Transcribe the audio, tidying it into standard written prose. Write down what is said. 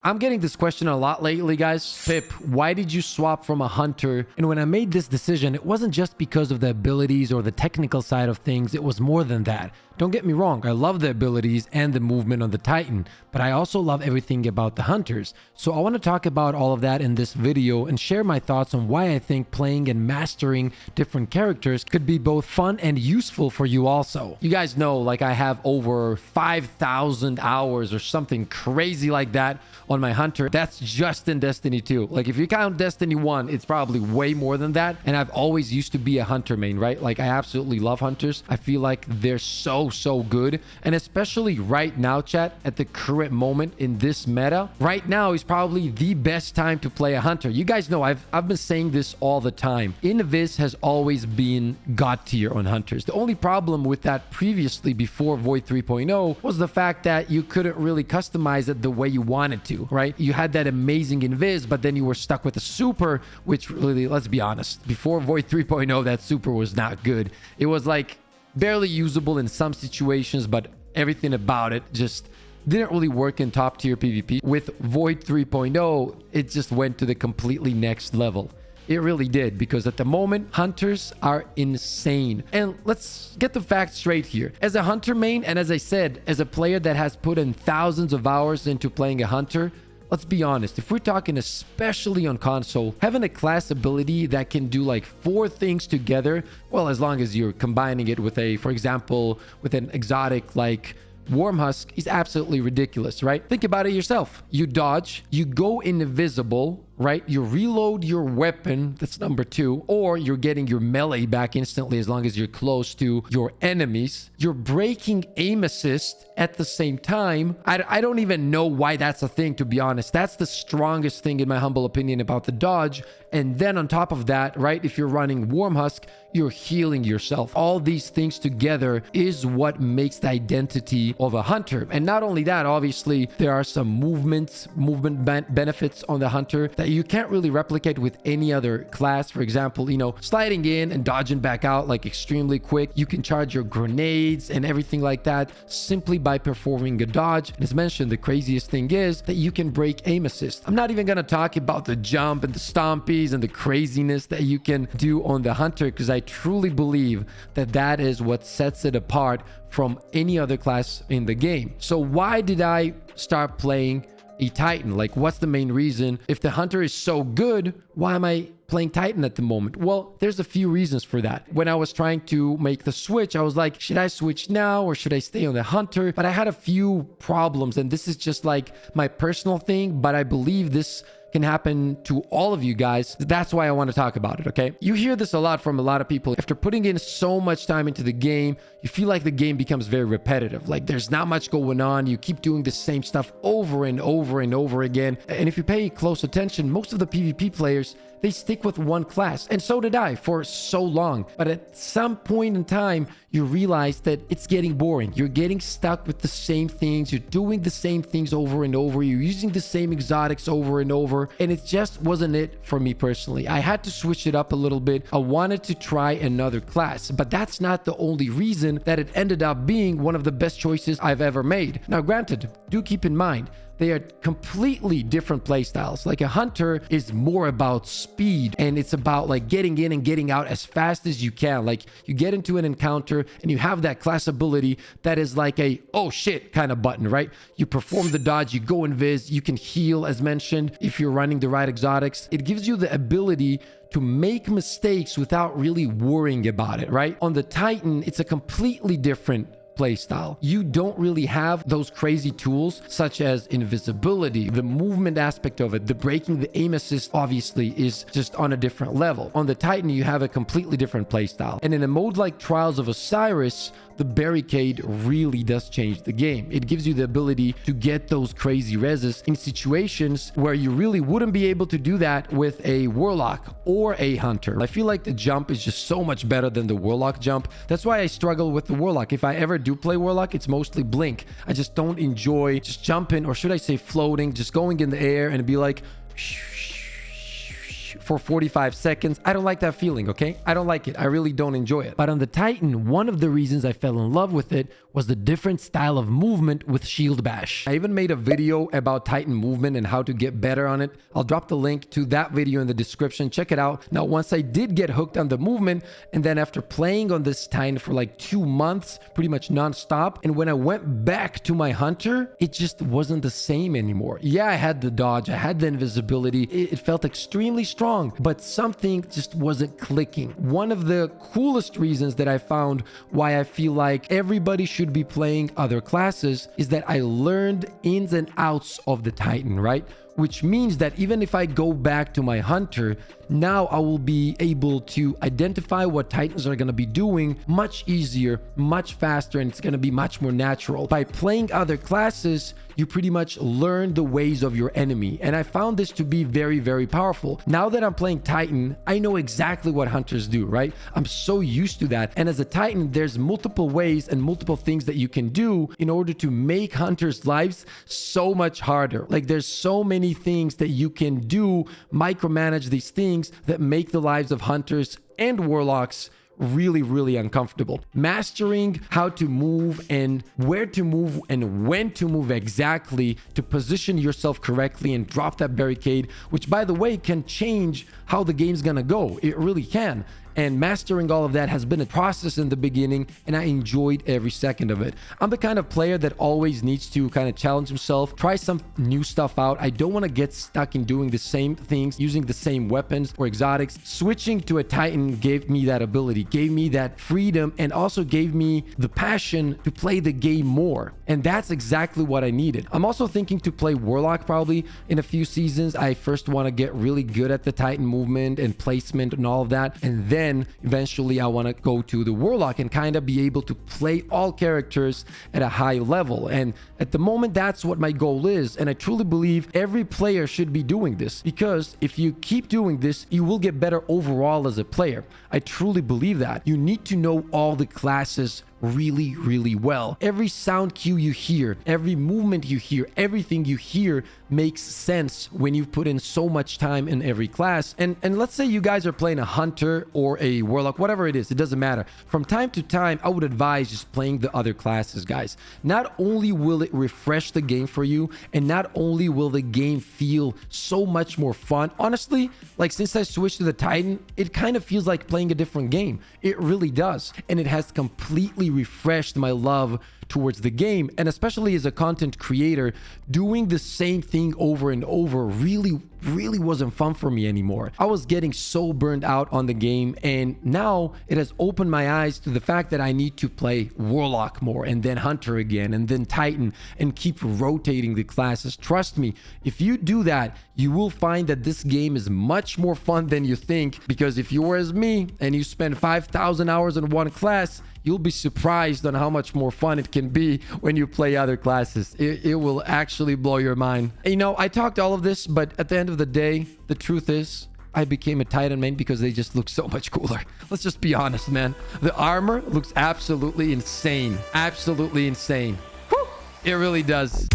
I'm getting this question a lot lately, guys. Pip, why did you swap from a hunter? And when I made this decision, it wasn't just because of the abilities or the technical side of things. It was more than that. Don't get me wrong, I love the abilities and the movement on the Titan, but I also love everything about the hunters. So I want to talk about all of that in this video and share my thoughts on why I think playing and mastering different characters could be both fun and useful for you also. You guys know, like, I have over 5,000 hours or something crazy like that on my hunter. That's just in Destiny 2. Like, if you count Destiny 1, it's probably way more than that. And I've always used to be a hunter main, right? Like, I absolutely love hunters. I feel like they're so good. And especially right now, chat, at the current moment in this meta, right now is probably the best time to play a hunter. You guys know I've been saying this all the time. Invis has always been god tier on hunters. The only problem with that previously, before Void 3.0, was the fact that you couldn't really customize it the way you wanted to, right? You had that amazing invis, but then you were stuck with a super, which really, let's be honest, before Void 3.0, that super was not good. It was like barely usable in some situations, but everything about it just didn't really work in top tier PvP. With Void 3.0, it just went to the completely next level. It really did, because at the moment, hunters are insane. And let's get the facts straight here. As a hunter main, and as I said, as a player that has put in thousands of hours into playing a hunter, let's be honest, if we're talking especially on console, having a class ability that can do like 4 things together, well, as long as you're combining it with a, for example, with an exotic like Wormhusk, is absolutely ridiculous, right? Think about it yourself. You dodge, you go invisible, right? You reload your weapon, that's number 2, or you're getting your melee back instantly as long as you're close to your enemies. You're breaking aim assist at the same time. I don't even know why that's a thing, to be honest. That's the strongest thing, in my humble opinion, about the dodge. And then on top of that, right, if you're running Wormhusk, you're healing yourself. All these things together is what makes the identity of a hunter. And not only that, obviously, there are some movement benefits on the hunter that you can't really replicate with any other class. For example, you know, sliding in and dodging back out like extremely quick. You can charge your grenades and everything like that simply by performing a dodge. And as mentioned, the craziest thing is that you can break aim assist. I'm not even going to talk about the jump and the stompies and the craziness that you can do on the hunter, because I truly believe that that is what sets it apart from any other class in the game. So why did I start playing a Titan? Like, what's the main reason? If the hunter is so good, why am I playing Titan at the moment? Well, there's a few reasons for that. When I was trying to make the switch, I was like, should I switch now or should I stay on the hunter? But I had a few problems, and this is just like my personal thing, but I believe this can happen to all of you guys. That's why I want to talk about it, okay? You hear this a lot from a lot of people. After putting in so much time into the game, you feel like the game becomes very repetitive. Like, there's not much going on. You keep doing the same stuff over and over and over again. And if you pay close attention, most of the PvP players, they stick with one class. And so did I for so long. But at some point in time, you realize that it's getting boring. You're getting stuck with the same things. You're doing the same things over and over. You're using the same exotics over and over. And it just wasn't it for me personally. I had to switch it up a little bit. I wanted to try another class. But that's not the only reason that it ended up being one of the best choices I've ever made. Now, granted, do keep in mind, they are completely different playstyles. Like, a hunter is more about speed, and it's about like getting in and getting out as fast as you can. Like, you get into an encounter and you have that class ability that is like a oh shit kind of button, right? You perform the dodge, you go invis, you can heal, as mentioned, if you're running the right exotics. It gives you the ability to make mistakes without really worrying about it, right? On the Titan, it's a completely different playstyle. You don't really have those crazy tools such as invisibility. The movement aspect of it, the breaking the aim assist, obviously is just on a different level. On the Titan, you have a completely different playstyle. And in a mode like Trials of Osiris, the barricade really does change the game. It gives you the ability to get those crazy reses in situations where you really wouldn't be able to do that with a Warlock or a Hunter. I feel like the jump is just so much better than the Warlock jump. That's why I struggle with the Warlock. If I ever do play Warlock, it's mostly blink. I just don't enjoy just jumping, or should I say floating, just going in the air and be like damage for 45 seconds. I don't like that feeling, okay? I don't like it. I really don't enjoy it. But on the Titan, one of the reasons I fell in love with it was the different style of movement with Shield Bash. I even made a video about Titan movement and how to get better on it. I'll drop the link to that video in the description. Check it out. Now, once I did get hooked on the movement, and then after playing on this Titan for like 2 months, pretty much non-stop, and when I went back to my Hunter, it just wasn't the same anymore. Yeah, I had the dodge, I had the invisibility, it felt extremely strong, but something just wasn't clicking. One of the coolest reasons that I found why I feel like everybody should be playing other classes is that I learned ins and outs of the Titan, right? Which means that even if I go back to my Hunter, now I will be able to identify what Titans are going to be doing much easier, much faster, and it's going to be much more natural. By playing other classes, you pretty much learn the ways of your enemy. And I found this to be very, very powerful. Now that I'm playing Titan, I know exactly what Hunters do, right? I'm so used to that. And as a Titan, there's multiple ways and multiple things that you can do in order to make Hunters' lives so much harder. Like there's so many things that you can do, micromanage these things that make the lives of Hunters and Warlocks really, really uncomfortable. Mastering how to move and where to move and when to move exactly to position yourself correctly and drop that barricade, which by the way can change how the game's gonna go. It really can. And mastering all of that has been a process in the beginning, and I enjoyed every second of it. I'm the kind of player that always needs to kind of challenge himself, try some new stuff out. I don't want to get stuck in doing the same things, using the same weapons or exotics. Switching to a Titan gave me that ability, gave me that freedom, and also gave me the passion to play the game more. And that's exactly what I needed. I'm also thinking to play Warlock probably in a few seasons. I first want to get really good at the Titan movement and placement and all of that, and then eventually I want to go to the Warlock and kind of be able to play all characters at a high level. And at the moment, that's what my goal is. And I truly believe every player should be doing this, because if you keep doing this, you will get better overall as a player. I truly believe that. You need to know all the classes really, really well. Every sound cue you hear, every movement you hear, everything you hear makes sense when you put in so much time in every class. And let's say you guys are playing a Hunter or a Warlock, whatever it is, it doesn't matter. From time to time, I would advise just playing the other classes, guys. Not only will it refresh the game for you, and not only will the game feel so much more fun. Honestly, like since I switched to the Titan, it kind of feels like playing a different game. It really does. And it has completely refreshed my love towards the game. And especially as a content creator, doing the same thing over and over really wasn't fun for me anymore. I was getting so burned out on the game, and now it has opened my eyes to the fact that I need to play Warlock more, and then Hunter again, and then Titan, and keep rotating the classes. Trust me, if you do that, you will find that this game is much more fun than you think, because if you were as me and you spend 5,000 hours in one class, you'll be surprised on how much more fun it can be when you play other classes. It will actually blow your mind. You know, I talked all of this, but at the end of the day, the truth is, I became a Titan main because they just look so much cooler. Let's just be honest, man. The armor looks absolutely insane. Absolutely insane. Woo! It really does.